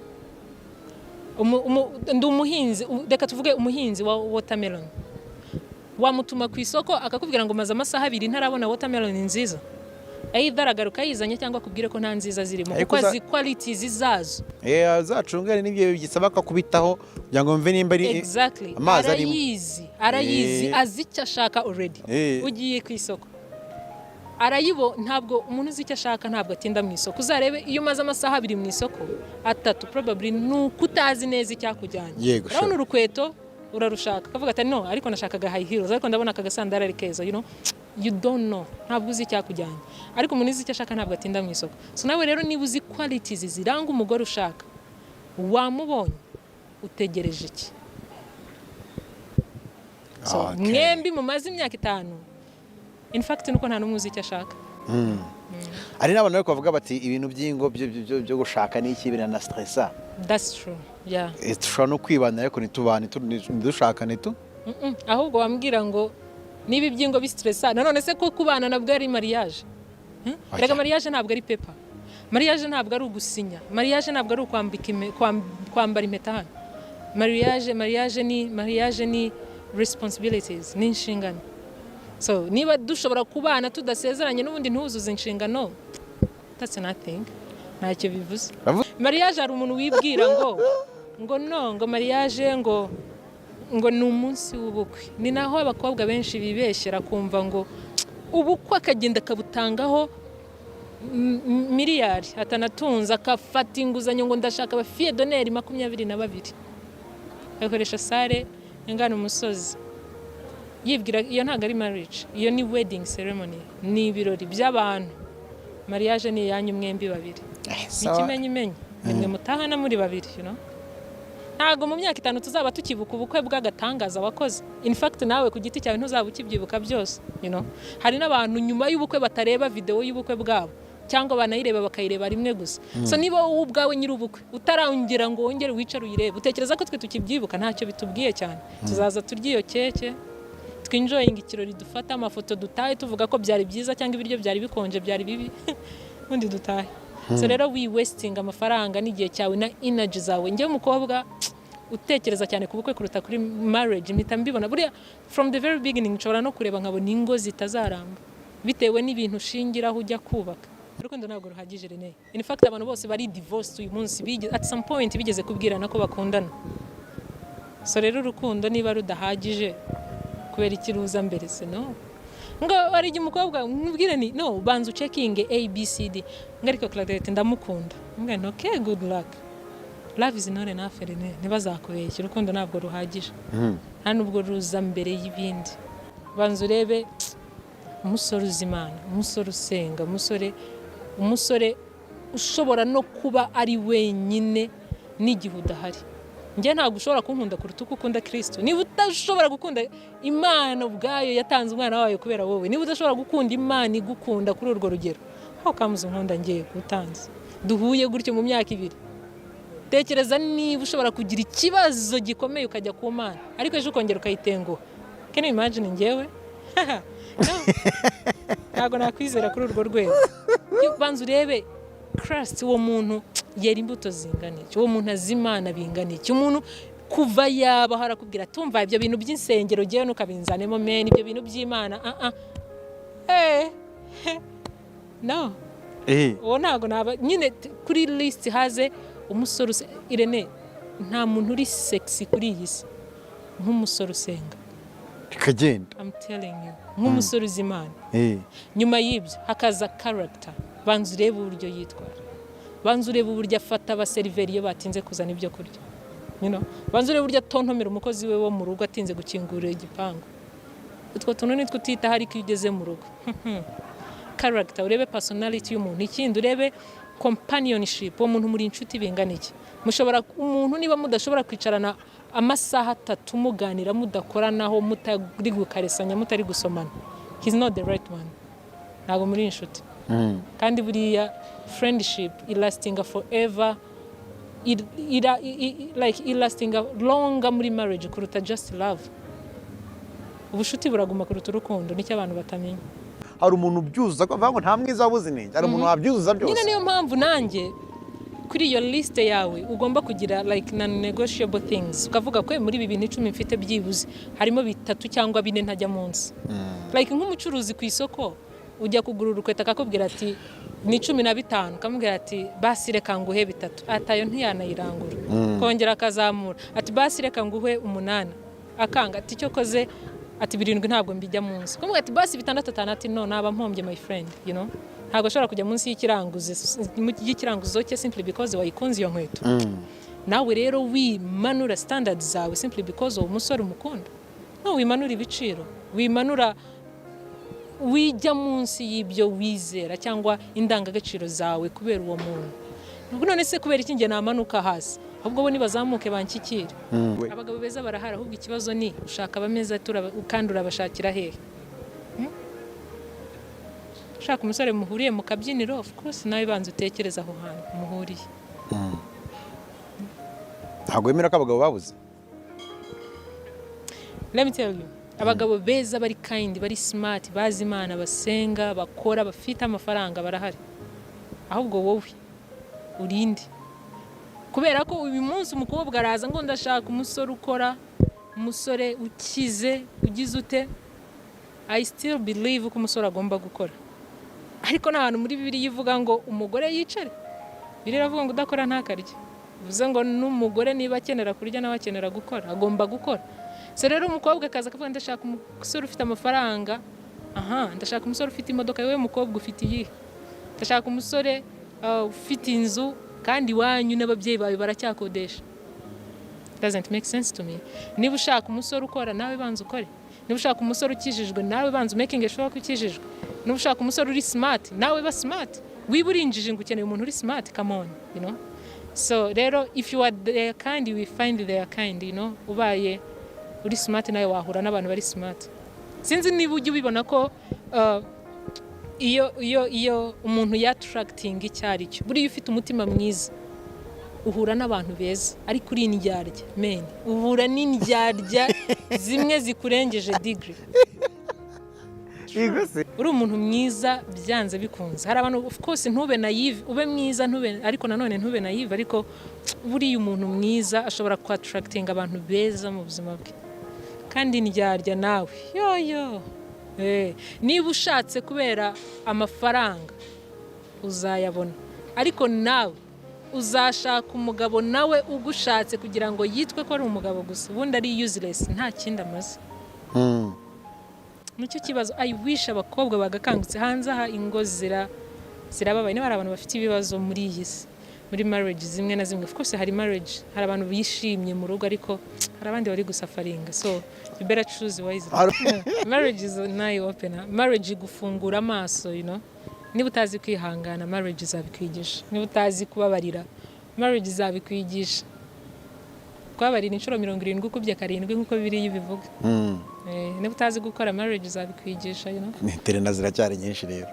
Ndi umuhinzi, reka tuvuge umuhinzi wa watermelon. Wamutuma ku isoko akakubwira ngo maze amasaha 2 ntarabona watermelon nziza. Either agaruka yizanye cyangwa kubwire ko nta nziza zirimo kuko azi qualities zazo. Azacungane n'ibyo bigisaba kubitaho kugira ngo mve nimba ari exactly. Amazi arimo. Arayizi azi icyo ashaka already. Ugiye ku isoko. Arayibo ntabwo umuntu uzi icyo ashaka ntabwo atinda mu isoko. Uzarebe iyo maze amasaha 2 mu isoko 3 probably nukutazi neza icyakujyanye. Urabona urukweto urarushaka kavuga ati no ariko nashakaga high heels ariko ndabona akagasandara ari keza, you know. You don't know, ntabwo uzi icyakujyanye. Ariko umuntu uzi icyo ashaka ntabwo atinda mu isoko. So nawe rero niba uzi qualities ziranga umugore ushaka wamubonye utegereje iki? So mwembi mumaze imyaka 5. In fact nuko nta numwe uzi icyo ashaka. Ari n'abantu bari kuvuga bati ibintu by'ingo byo gushaka n'iki birana stressa. That's true. Yeah. It's no kwibana ariko nitubane dushakane tu. Ahubwo wambwira ngo niba ibyingo bi stressa nanone se ko kubana nabwo ari mariage. Rega mariage ntabwo ari paper. Mariage ntabwo ari ugusinya. Mariage ntabwo ari kwambara impeta hano. Mariage ni responsibilities, ni inshingano. So niba dushobora kubana tudasezeranye n'ubundi ntuzuze inshingano, that's nothing. Ntacyo bivuze. Mariage ari umuntu wibwira ngo mariage ngo ni umunsi w'ubukwe. Ni naho abakobwa benshi bibeshyera kumva ngo ubukwe akagenda kabutangaho miliyari atanatunza akafata inguzanyo ngo ndashaka aba fille d'honneur 22. Akoresha sare ingana umusozi. Yibwira iyo ntago ari marriage, iyo ni wedding ceremony, ni ibirori by'abantu. Mariage ni yanyu mwembi babiri. Ikimenyimenyi nimwe mutahana muri babiri, you know. Ntago mu myaka 5 tuzaba tukibuka ubukwe bw'agatangaza wakoze. In fact nawe ku giti cyawe ntuzaba ukibyibuka byose, you know. Hari n'abantu nyuma y'ubukwe batareba video y'ubukwe bwabo cyangwa banayireba bakayireba rimwe gusa. So niba wowe ubwawe nyiri ubukwe utarangira ngo wongere wicare uyirebe, utekereza ko twe tukibyibuka ntacyo bitubwiye cyane. Tuzaza turyiyo keke twinjoying ikirori dufata amafoto dutahe tuvuga ko byari byiza cyangwa ibiryo byari bikonje byari bibi undi dutahe. So rero we wasting amafaranga n'igihe cyawe na energy zawe. Ngiye umukobwa utekereza cyane ku bukwe kuruta kuri marriage. Mpita mbibona buriya from the very beginning nshobora no kureba nkabona ingo zitazaramba bitewe n'ibintu shingiraho ujya kubaka. Urukundo ntabwo ruhagije Rene. In fact abantu bose bari divorced uyu munsi at some point bigeze kubwirana ko bakundana. So rero urukundo niba rudahagije kubera ikiruza mbere se no. Ngo ari umukobwa mbwire ni no banza checking ABCD. Ngariko Claudette ndamukunda. Mbwira okay good luck. Love is not enough Rene. Ntibazakubeshya urukundo ntabwo ruhagije. Nta nubwo ruza mbere y'ibindi. Banza urebe umusore uzimana, umusore usenga, umusore ushobora no kuba ari wenyine n'igihe udahari. Njye ntabwo ushobora kunkunda kuruta uko ukunda Kristo. Niba utashobora gukunda Imana ubwayo yatanze umwana wayo kubera wowe, niba udashobora gukunda Imana igukunda kuri urwo rugero, aho kamuze nkunda ngiye gutanze duhuye gutyo mu myaka 2. Tekereza niba ushobora kugira ikibazo gikomeye ukajya ku Mana ariko ejo ukongera ukayitenguha. Can you imagine ngewe? Ntabwo nakwizera kuri urwo rwego. Banza urebe Christ uwo muntu yera imbuto zingana iki, uwo muntu azimana bingana iki, umuntu kuva yaba harakubwira tumva ibyo bintu by'insengero giye nukabinzanemo men ibyo bintu by'Imana no uwo ntabwo naba nyine kuri list haze umusore Irene. Nta muntu uri sexy kuri iyi si nk'umusore usenga kagenda. I'm telling you nk'umusore uzimana. Nyuma y'ibyo hakaza character. Banza urebe uburyo yitwara, banza urebe uburyo afata abaseriveri iyo batinze kuzana ibyo kurya, banza urebe uburyo atontomera umukozi we wo mu rugo atinze gukingura igipangu. Utwo tuntu nitwo utitaho ariko iyo ugeze mu rugo. Character, urebe personality y'umuntu. Ikindi urebe companionship, uwo muntu muri inshuti bingana iki. Umuntu niba mudashobora kwicarana amasaha 3 muganira mudakoranaho mutari gukaresanya mutari gusomana, he's not the right one. Ntabwo muri inshuti. Kandi buriya friendship lasting forever, lasting longer muri marriage kuruta just love. Ubushuti buraguma kuruta urukundo, nicyo abantu batamenya. Hari umuntu ubyuzuza ko avuga ngo nta mwiza wabuze inenge, hari umuntu wabyuzuza byose. Nyine niyo mpamvu nanjye kuri iyo list yawe ugomba kugira like non-negotiable things. Ukavuga ko muri ibi bintu 10 mfite byibuze harimo 3 cyangwa 4 ntajya munsi. Like nk'umucuruzi ku isoko ujya kugura urukweta akakubwira ati ni 15, kamubwira ati basi reka nguhe 3, atayo ntiyanayirangura. Kongera akazamura ati basi reka nguhe 8, akanga ati cyo koze ati 7 ntabwo mbijya munsi. Kamubwira ati basi 6 ati no naba mpombye my friend, ntabwo ashobora kujya munsi y'ikiranguzo cye simply because wayikunze iyo nkweto. Nawe rero wimanura standards zawe simply because uwo musore umukunda. No, wimanura ibiciro, wimanura wijya munsi y'ibyo wizera cyangwa indangagaciro zawe kubera uwo muntu. None se kubera iki nge namanuka hasi, ahubwo bo nibazamuke banshyikire. Abagabo beza barahara, ahubwo ikibazo ni ushaka abameza kandi urabashakira hehe. Ushaka umusore muhuriye mu kabyiniro, of course nawe banza utekereza aho hantu muhuriye. Ntabwo wemera ko abagabo babuze. Let me tell you, abagabo beza bari kind, bari smart, bazi Imana, basenga, bakora, bafite amafaranga barahari. Ahubwo wowe urinde. Kubera ko uyu munsi umukobwa araza ngo ndashaka umusore ukora, umusore ukize, ugize ute. I still believe ko umusore agomba gukora. Ariko n'ahantu muri Bibiliya ivuga ngo umugore yicare. Bibiliya iravuga ngo udakora ntakarye. Bivuze ngo n'umugore niba akenera kurya nawe akenera gukora, agomba gukora. So rero umukobwa akaza akavuga ndashaka umusore ufite amafaranga, ndashaka umusore ufite imodoka, yewe mukobwa ufite iyi. Ndashaka umusore ufite inzu kandi wanyu n'ababyeyi bawe baracyakodesha. Doesn't make sense to me. Niba ushaka umusore ukora nawe banza ukore. Niba ushaka umusore ukijijwe nawe banza making sure ko ukijijwe. Niba ushaka umusore uri smart nawe ba smart. Wiburinjije ngo ukeneye umuntu uri smart, come on, So rero if you are their kind we find their kind, ubaye uri smart nawe wahura n'abantu bari smart. Sinzi niba ujye ubibona ko iyo umuntu yattracting icyari cyo, buri ufite umutima mwiza uhura n'abantu beza, ariko uri indyarya men uhura n'indyarya zimwe zikurengeje degree. uri umuntu mwiza byanze bikunze. Hari abantu of course ntube naive, ube mwiza ntube, ariko nanone ntube naive, ariko buriya umuntu mwiza ashobora ku attracting abantu beza mu buzima bwe. Kandi ndyarya nawe yoyo niba ushatse kubera amafaranga uzayabona, ariko nawe uzashaka umugabo nawe ugushatse kugira ngo yitwe ko ari umugabo gusa, ubundi ari useless, nta kindi amaze. Nicyo kibazo. I wish abakobwa bagakangutse hanze aha, ingo zirababaye. Niba hari abantu bafite ibibazo muri iyi si, muri marriage zimwe na zimwe, of course hari marriage, hari abantu bishimye mu rugo, ariko hari abandi bari gusafaringa, so you better choose wisely. Marriage is an eye opener. Marriage igufungura amaso, you know. Niba utazi kwihangana, marriage izabikwigisha. Niba utazi kubabarira, marriage izabikwigisha. Kubabarira inshuro 70 ukubye 7 nk'uko Bibiliya ibivuga. Niba utazi gukora, marriage izabikwigisha, you know. Interena ziracyari nyinshi rero.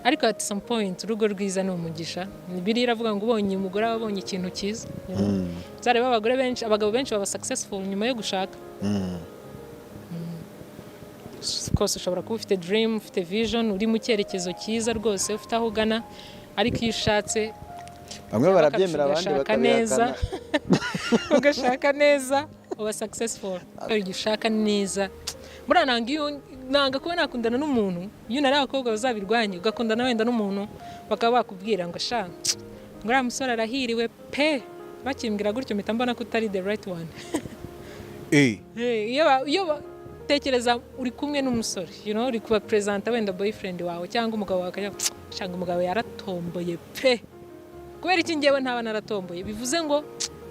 Ariko at some point urugo rwiza ni umugisha. Bibiliya iravuga ngo ubonye umugore abonye ikintu cyiza. Zareba abagore benshi, abagabo benshi baba successful nyuma yo gushaka. Of course ushobora kuba ufite dream, ufite vision, uri mu cyerekezo cyiza rwose, ufite aho ugana, ariko iyo ushatse bamwe barabyemera abandi batabihakana. Ugashaka neza uba successful. Iyo ushaka neza nanga kuba nakundana n'umuntu, iyo nari abakobwa bazabirwanye, ugakundana wenda n'umuntu bakaba bakubwira ngo sha ngo uriya musore arahiriwe pe, bakimbwira gutyo mpita mbona ko utari the right one. Iyo tekereza uri kumwe n'umusore, you know, uri kuba presenta wenda boyfriend wawe cyangwa umugabo wawe, akajya shanga umugabo yaratomboye pe, kubera iki ngewe ntaba naratomboye, bivuze ngo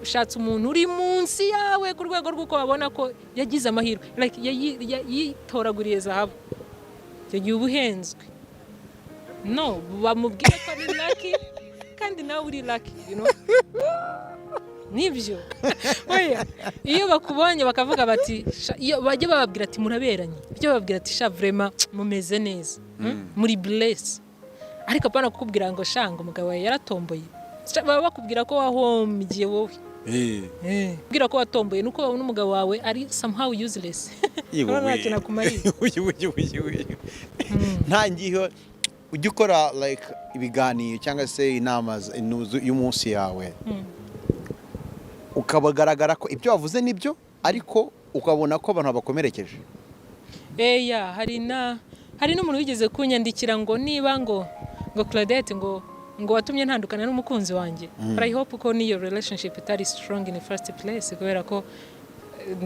ushatse umuntu uri munsi yawe ku rwego rw'uko babona ko yagize amahirwe, like yitoraguriye zahabu, yagiye ubuhenzwe. No, bamubwire ko ari lucky kandi nawe uri lucky, you know. Nibyo. Oya, iyo bakubonye bakavuga bati, iyo bajye bababwira ati muraberanye, bajye bababwira ati sha vraiment mumeze neza, muri bless. Ariko apana kukubwira ngo shanga umugabo yaratomboye, baba bakubwira ko wahombye wowe. Kubwira ko watomboye nuko wowe n'umugabo wawe ari somehow useless. Nta kumari. Ntangiho ujya ukora like ibiganiro cyangwa se inama y'umunsi yawe, ukabagaragara ko ibyo wavuze nibyo, ariko ukabona ko abantu bakomerekeje. Hari n'umuntu wigeze kunyandikira ngo niba ngo Claudette ngo watumye ntandukana n'umukunzi wanjye. But I hope ko niyo relationship itari strong in the first place, kubera ko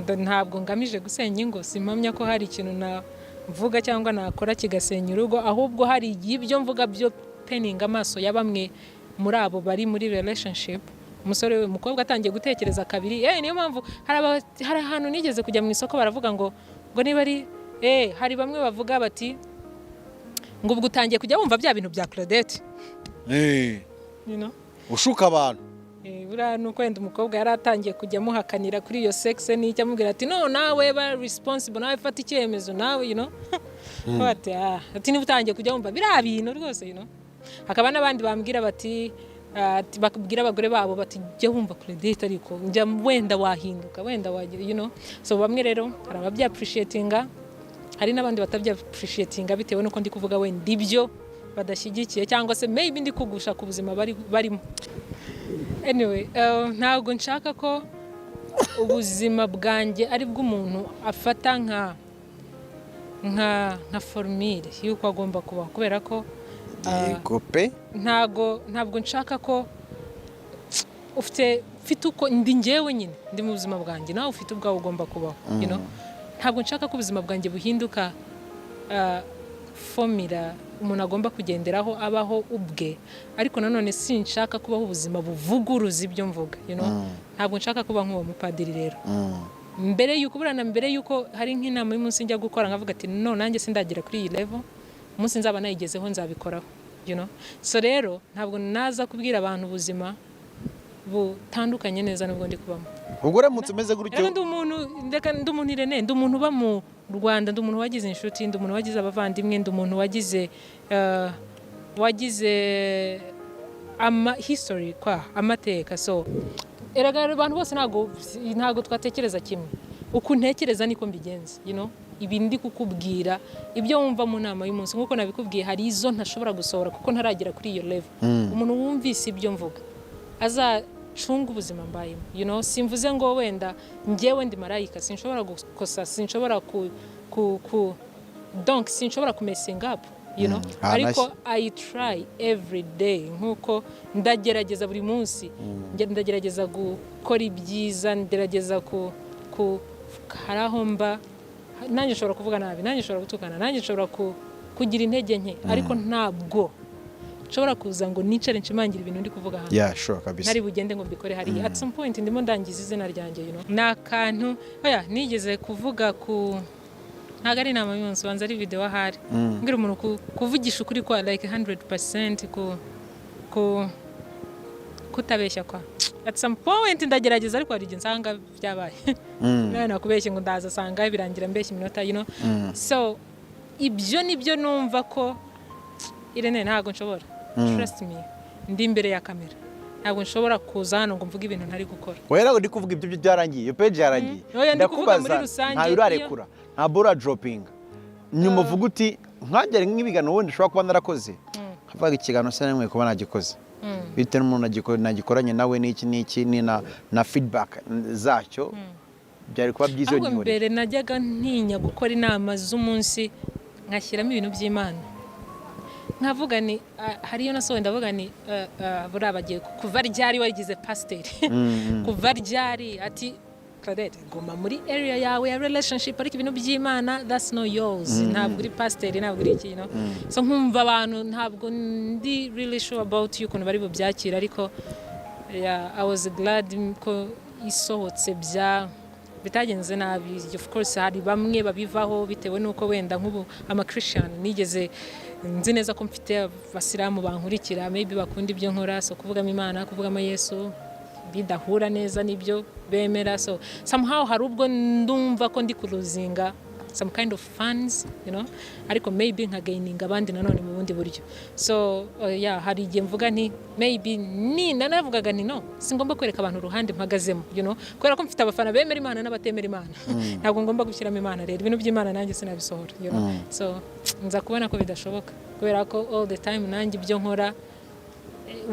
ntabwo ngamije gusenya ingo. Simpamya ko hari ikintu navuga cyangwa nakora kigasenya urugo, ahubwo hari ibyo mvuga byo peninga amaso ya bamwe muri abo bari muri relationship. Umusore we mukobwa atangiye gutekereza kabiri. Niyo mpamvu hari ahantu nigeze kujya mu isoko baravuga ngo niba ari hari bamwe bavuga bati ngo ubwo utangiye kujya wumva bya bintu bya Claudette. You know? Ushuka abantu. Buriya nuko wenda umukobwa yari atangiye kujya muhakanira kuri iyo sex, n'icyo amubwira ati no nawe ba responsible, nawe fata icyemezo nawe, you know. Ati niba utangiye kujya wumva biriya bintu rwose, you know. Hakaba n'abandi bambwira bati bakubwira abagore babo bati jya wumva Claudette, ariko njya wenda wahinduka, wenda wagira, you know. So bamwe rero hari ababya appreciatinga, hari n'abandi batabya appreciatinga bitewe nuko ndi kuvuga wenda ibyo badashyigikiye, cyangwa se maybe ndi kugusha ku buzima barimo. Anyway, ntabwo nshaka ko ubuzima bwanjye ari bw'umuntu afata nka formule yuko agomba kubaho, kubera ko ntabwo nshaka ko ufite uko ndi njyewe nyine ndi mu buzima bwanjye, nawe ufite ubwawe ugomba kubaho, you know. Ntabwo nshaka ko ubuzima bwanjye buhinduka formula umuntu agomba kugenderaho abaho ubwe, ariko nanone sinshaka kubaho ubuzima buvuguruza ibyo mvuga, you know. Ntabwo nshaka kuba nk'uwo mupadiri rero. Mbere yuko hari nk'inama y'umunsi njya gukora nkavuga ati no nanjye sindagera kuri iyi level, umunsi nzaba nayigezeho nzabikoraho, you know. So rero ntabwo naza kubwira abantu ubuzima butandukanye neza nubwo ndi kubamo. Ubwo uramutse umeze gutyo, ndi umuntu Irene, ndi umuntu uba mu Rwanda, ndi umuntu wagize inshuti, ndi umuntu wagize abavandimwe, ndi umuntu wagize history amateka. So erega abantu bose ntago twatekereza kimwe, uko ntekereza niko mbigenza, you know. ibi ndi kukubwira ibyo wumva mu nama y'umunsi nkuko nabikubwiye hari izo ntashobora gusohora kuko ntaragera kuri iyo level umuntu wumvise ibyo mvuga azacunga ubuzima mbayemo you know simvuze ngo wenda njyewe ndi marayika sinshobora gukosa sinshobora donc sinshobora kumessing up you know ariko I try every day nkuko ndagerageza buri munsi ndagerageza gukora ibyiza ndagerageza ku karahomba nanjye nshobora kuvuga nabi nanjye nshobora gutukana nanjye nshobora kugira intege nke ariko ntabwo nshobora kuza ngo nicare nshimangira ibintu ndi kuvuga hano sure kabisa ntari bugende ngo mbikore hari at some point ndimo ndangiza izina ryanjye you know nakantu oya nigeze kuvuga ntago ari inama y'umunsi banza ari video ahari ngira umuntu kuvugisha ukuri kwa like 100% kutabeshya kwa at some point ndagerageza ariko hari nsanga byabaye nawe nakubeshye ngo ndaza sanga birangira mbeshya iminota you know so ibyo nibyo numva ko Irene ntago nshobora trust me ndi imbere ya kamera ntabwo nshobora kuza hano ngo mvuge ibintu ntari gukora wera ndi kuvuga ibyo byarangiye iyo page yarangiye ndakubaza nta urarekura nta bora dropping nyuma uvuga uti nkagere nk'ibigano wundi ushobora kuba narakoze havuga ikigano se namwe kuba nagikoze bite n'umuntu nagikoranye nawe n'iki na feedback zacyo byari kuba byiza nyine mbere najyaga ntinya gukora inama z'umunsi nkashyiramo ibintu by'Imana nkavuga ni hariyo nasohoye ndavuga ni burabagiye kuva ryari warigize pastor kuva ryari ati Claudette goma muri area yawe ya relationship ariko ibintu by'Imana that's no yours ntabwo uri pastor ntabwo uri iki no so nkumva abantu ntabwo ndi really sure about you kuntu bari bubyakira ariko I was glad ko isohotse bitagenze nabi of course hari bamwe babivaho bitewe nuko wenda nk'ubu ama Christian nigeze nzi neza ko mfite abasilamu bankurikira maybe bakunda ibyo nkora so kuvugamo Imana kuvugamo Yesu bidahura neza nibyo bemera so somehow hari ubwo ndumva ko ndi kuruzinga some kind of fans you know ariko maybe nkagaininga abandi nanone mu bundi buryo so hari igihe mvuga nti maybe nanavugaga nti no singomba kwereka abantu uruhande mpagazemo you know kubera ko mfite abafana bemera Imana n'abatemera Imana ntabwo ngomba gushyiramo Imana rero ibintu by'Imana nanjye sinabisohora you know so nza kubona ko bidashoboka kubera ko all the time nanjye ibyo nkora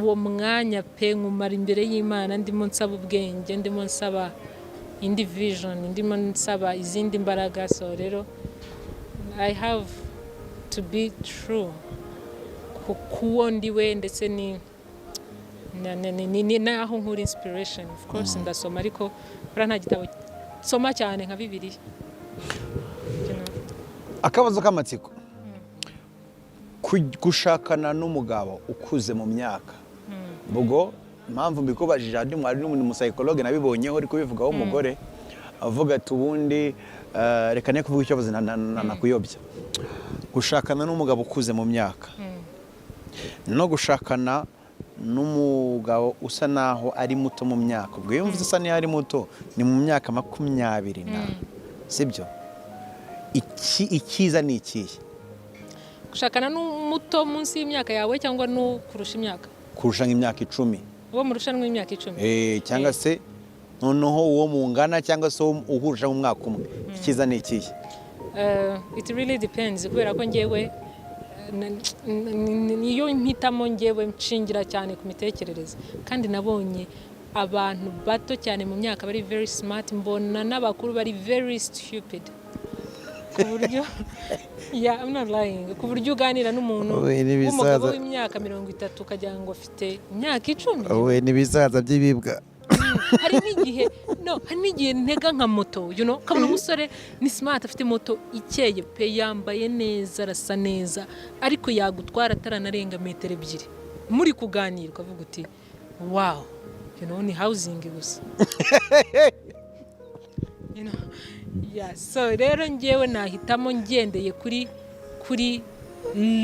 uwo mwanya pe nkumara imbere y'Imana ndimo nsaba ubwenge ndimo nsaba indi vision ndimo nsaba izindi mbaraga so rero I have to be true kuwo ndiwe ndetse ni naho nkura inspiration of course ndasoma ariko kora nta gitabo soma cyane nka Bibiliya akabazo k'amatsiko gushakana n'umugabo ukuze mu myaka ubwo impamvu mbikubajije andi mwari n'umusayikologe nabibonyeho ariko bivugaho umugore avuga ati ubundi reka ne kuvuga icyo bazi nakuyobya gushakana n'umugabo ukuze mu myaka no gushakana n'umugabo usa naho ari muto mu myaka ubwo iyo mvuze usa naho ari muto ni mu myaka 20 sibyo ikiza ni ikihe gushakana n'umuto munsi y'imyaka yawe cyangwa no kurusha imyaka kurusha nk'imyaka 10 uwo murushanwa imyaka 10 cyangwa se noneho uwo mungana cyangwa se uhurusha nk'umwaka umwe ikiza ni ikihe it really depends kubera ko ngewe niyo mpitamo ngewe nshingira cyane ku mitekerereze kandi nabonye abantu bato cyane mu myaka bari very smart mbona n'abakuru bari very stupid kuburyo I'm not lying kuburyo uganira n'umuntu w'umugabo w'imyaka 30 ukagira ngo afite imyaka 10 we nibizaza by'ibibwa hari n'igihe ntega nka moto you know kabona umusore ni smart afite moto ikeye pe yambaye neza arasa neza ariko yagutwara ataranarenga metero 2 muri kuganira ukavuga uti wow you know ni housing gusa you know so rero ngewe nahitamo ngendeye kuri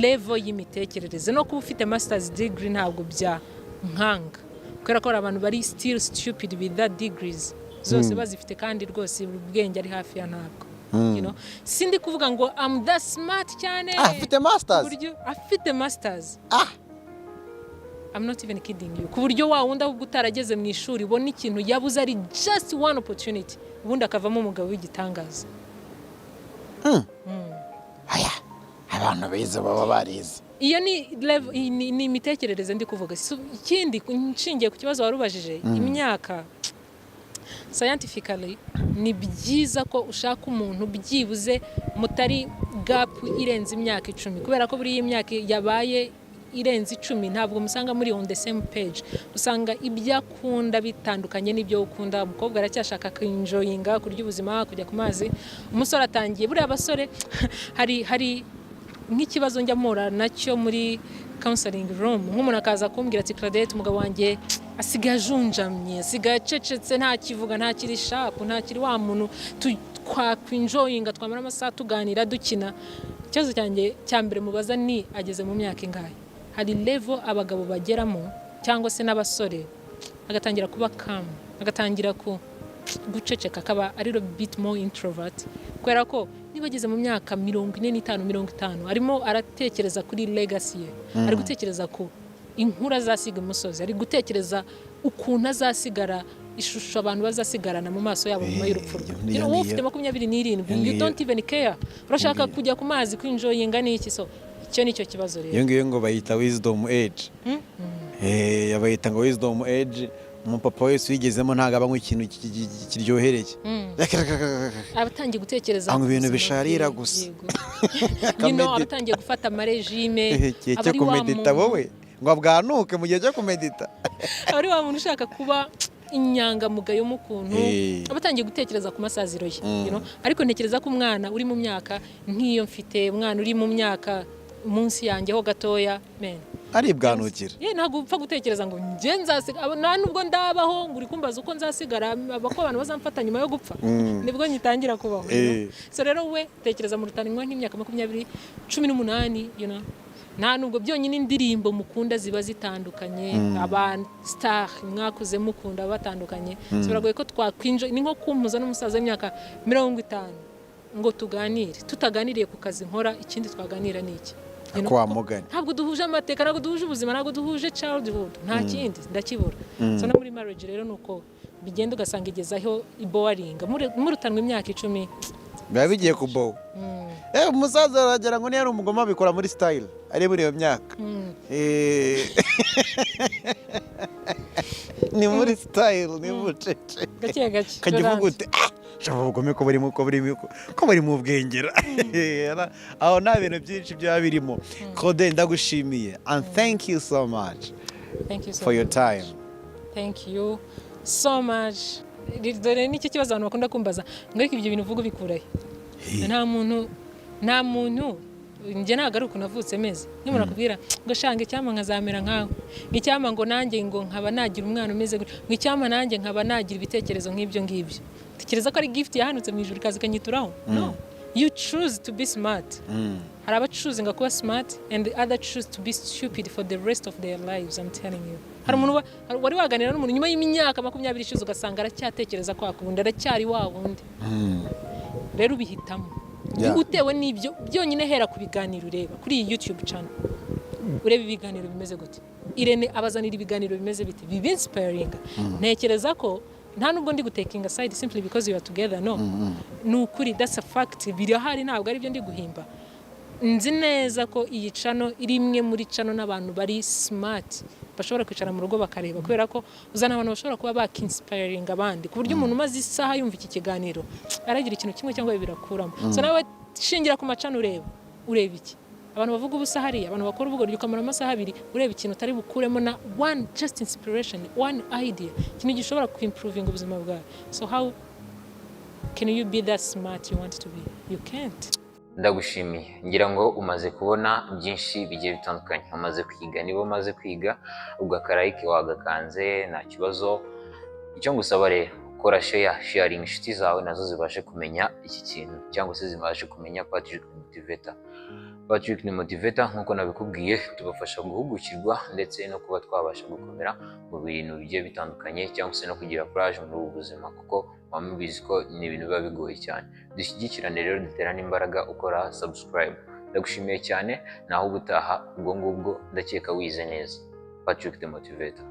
level y'imitekerereze no kuba ufite masters degree ntabwo bya nkanga kubera ko abantu bari still stupid with that degrees zose bazifite kandi rwose ubwenge ari hafi ya ntabwo you know sindi kuvuga ngo I'm that smart cyane afite masters afite masters I'm not even kidding you kuburyo wa wundi ahubwo utarageze mu ishuri ubona ikintu yabuze ari just one opportunity ubundi akavamo umugabo w'igitangaza aya abantu bize baba barize. iyo ni imitekerereze ndi kuvuga. Ikindi nshingiye ku kibazo warubajije, imyaka scientifically ni byiza ko ushaka umuntu byibuze mutari gap irenze imyaka 10, kubera ko buri imyaka yabaye irenze 10 ntabwo musanga muri on the same page. Usanga ibyo akunda bitandukanye n'ibyo ukunda. Umukobwa aracyashaka kwinjoyinga, kurya ubuzima, kujya ku mazi. Umusore atangiye, buri abasore hari nk'ikibazo njya mpura nacyo muri counseling room. Nk'umuntu akaza kumbwira ati Claudette, umugabo wanjye asigaye ajunjamye, asigaye acecetse, nta kivuga, nta kiri sharp, nta kiri wa muntu twakwinjoyinga, twamara amasaha tuganira dukina. Ikibazo cyanjye cya mbere mubaza ni ageze mu myaka ingahe. Hari level abagabo bageramo cyangwa se n'abasore agatangira kuba calm, agatangira guceceka, akaba ari a bit more introvert, kubera ko niba ageze mu myaka 45 arimo aratekereza kuri legacy ye, ari gutekereza ko inkura azasiga umusozi, ari gutekereza ukuntu azasigara, ishusho abantu bazasigarana mu maso yabo nyuma y'urupfu rwe. Ufite 27, you don't even care, urashaka kujya ku mazi kwinjoyinga n'iki. So icyo nicyo kibazo rero. Iyo ngiyo ngo bayita wisdom age. Yabayita ngo wisdom age. Umupapa wese wigezemo ntago aba nk'ikintu kiryohereye. Abatangiye gutekereza ngo ibintu bisharira gusa. Abatangiye gufata amarejime, abari wa muntu wowe ngo abwanuke mu gihe cyo kumedita. Abari wa muntu ushaka kuba inyangamugayo mu kuntu, abatangiye gutekereza ku masaziro ye, ariko ntekereza ko umwana uri mu myaka nk'iyo mfite, umwana uri mu myaka munsi yanjye ho gatoya, aribwanukira. Ntabwo upfa gutekereza ngo nje nzasiga, nta nubwo ndabaho ngo uri kumbaza uko nzasigara, abako abantu bazamfata nyuma yo gupfa, nibwo nyitangira kubaho. So rero we tekereza mu rutanwa nk'imyaka 18, nta nubwo byonyine indirimbo mukunda ziba zitandukanye, abantu star mwakuze mukunda batandukanye. So biragoye ko twakwinjo, ni nko kumuza n'umusaza w'imyaka 50 ngo tuganire, tutaganiriye ku kazi nkora, ikindi twaganira n'iki. Kwa mugani ntabwo duhuje amateka, ntabwo duhuje ubuzima, ntabwo duhuje childhood, nta kindi ndakibura. So no muri marriage rero nuko bigenda ugasanga igezaho ibowaringa, murutanwa imyaka 10 biba bigiye kubowa. Umusaza aragera ngo ni yari umugoma abikora muri style ari muri iyo myaka. Ni muri style, ni bucece gake gake kagivuga ute shabo ubugome ko bari mu bwengera. Aho nta bintu byinshi byaba birimo. Claudette, ndagushimiye and thank you so much. Thank you so for your time. Thank you so much. Dore n'iki kibazo abantu bakunda kumbaza ngo ibyo bintu uvuga bikurahe. Nta muntu nje nagaruka navutse meze nimura kubwira ngo shange cyama nkazamera nkawe, icyama ngo nanjye ngo nkaba nagira umwana umeze ngo icyama nanjye nkaba nagira ibitekerezo nk'ibyo ngibyo. Tekereza ko ari gift yahanutse mu ijuru kazi kanyituraho. No, you choose to be smart. Hari abacuzinga kuba smart and the other choose to be stupid for the rest of their lives. I'm telling you. Hari umuntu wari waganira n'umuntu nyuma y'imyaka 20 ishize ugasanga aracyatekereza ko akunda, aracyari wa wundi. Rero ubihitamo utewe n'ibyo byonyine. Hera ku biganiro ureba kuri iyi YouTube channel, ureba ibiganiro bimeze gute, Irene abazanira ibiganiro bimeze bite, bibe inspiring. Ntekereza ko nta nubwo ndi gutekinga side simply because you are together. No, nukuri, that's a fact. Birahari, ntabwo ari byo ndi guhimba. Nzi neza ko iyi channel iri imwe muri channel n'abantu bari smart bashobora kwicara mu rugo bakareba, kubera ko uzana abantu bashobora kuba bakinspiring abandi ku buryo umuntu umaze isaha yumva iki kiganiro aragira ikintu kimwe cyangwa birakuramo. So nawe shingira ku macana ureba iki, abantu bavuga ubusa hariya, abantu bakora ubugoryi ukamara amasaha 2 ureba ikintu utari bukuremo na one just inspiration, one idea, ikintu gishobora ku improving ubuzima bwawe. So how can you be that smart you want to be? You can't. Ndagushimiye, ngira ngo umaze kubona byinshi bigiye bitandukanye, umaze kwiga, niba umaze kwiga ugakarayike wagakanze nta kibazo. Icyo ngusaba rero, kora sharing inshuti zawe nazo zibashe kumenya iki kintu, cyangwa se zibashe kumenya Patrick Motivator. Patrick ni Motivator, nkuko nabikubwiye, tubafasha guhugukirwa ndetse no kuba twabasha gukomera mu bintu bigiye bitandukanye, cyangwa se no kugira courage muri ubu buzima, kuko wamubizi ko ni ibintu biba bigoye cyane. Dushyigikirane rero, duterane imbaraga, ukora subscribe. Ndagushimiye cyane, naho ubutaha ubwo ngubwo ndakeka wize neza. Patrick the Motivator.